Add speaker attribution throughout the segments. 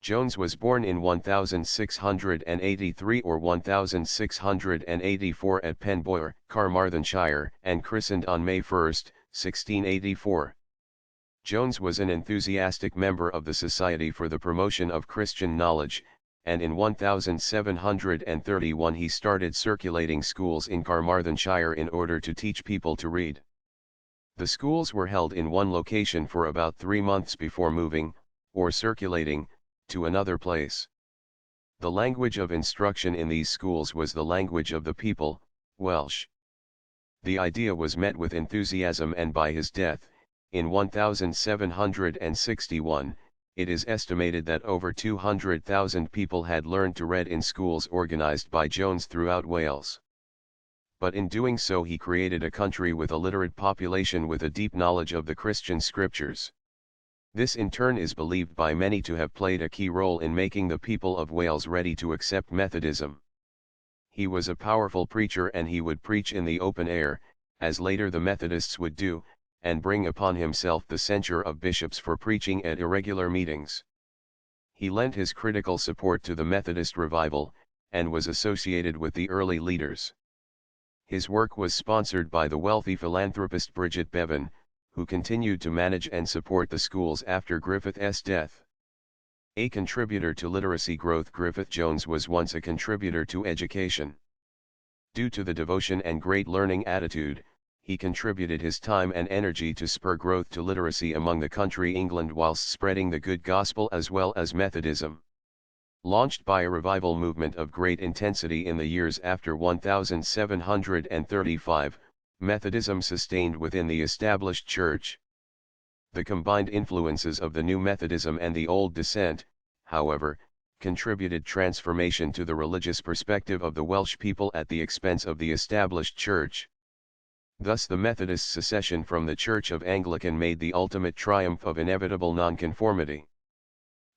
Speaker 1: Jones was born in 1683 or 1684 at Penboyre, Carmarthenshire, and christened on May 1, 1684. Jones was an enthusiastic member of the Society for the Promotion of Christian Knowledge, and in 1731 he started circulating schools in Carmarthenshire in order to teach people to read. The schools were held in one location for about 3 months before moving, or circulating, to another place. The language of instruction in these schools was the language of the people, Welsh. The idea was met with enthusiasm, and by his death, in 1761, it is estimated that over 200,000 people had learned to read in schools organized by Jones throughout Wales. But in doing so he created a country with a literate population with a deep knowledge of the Christian scriptures. This in turn is believed by many to have played a key role in making the people of Wales ready to accept Methodism. He was a powerful preacher, and he would preach in the open air, as later the Methodists would do, and bring upon himself the censure of bishops for preaching at irregular meetings. He lent his critical support to the Methodist revival, and was associated with the early leaders. His work was sponsored by the wealthy philanthropist Bridget Bevan, who continued to manage and support the schools after Griffith's death. A contributor to literacy growth, Griffith Jones was once a contributor to education. Due to the devotion and great learning attitude, he contributed his time and energy to spur growth to literacy among the country England whilst spreading the good gospel as well as Methodism. Launched by a revival movement of great intensity in the years after 1735, Methodism sustained within the established church. The combined influences of the new Methodism and the old dissent, however, contributed transformation to the religious perspective of the Welsh people at the expense of the established church. Thus the Methodist secession from the Church of Anglican made the ultimate triumph of inevitable nonconformity.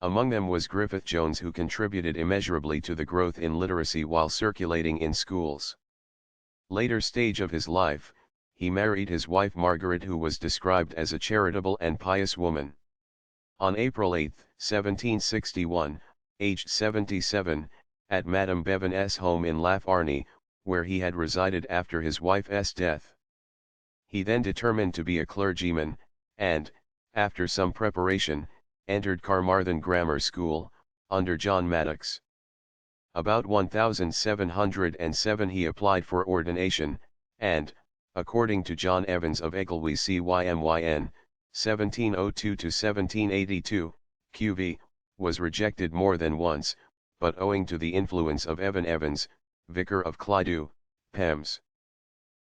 Speaker 1: Among them was Griffith Jones, who contributed immeasurably to the growth in literacy while circulating in schools. Later stage of his life, he married his wife Margaret, who was described as a charitable and pious woman. On April 8, 1761, aged 77, at Madame Bevan's home in Laugh Arney, where he had resided after his wife's death. He then determined to be a clergyman, and, after some preparation, entered Carmarthen Grammar School, under John Maddox. About 1707 he applied for ordination, and, according to John Evans of Ecclesby Cymyn, 1702–1782, QV, was rejected more than once, but owing to the influence of Evan Evans, vicar of Clydew, Thames,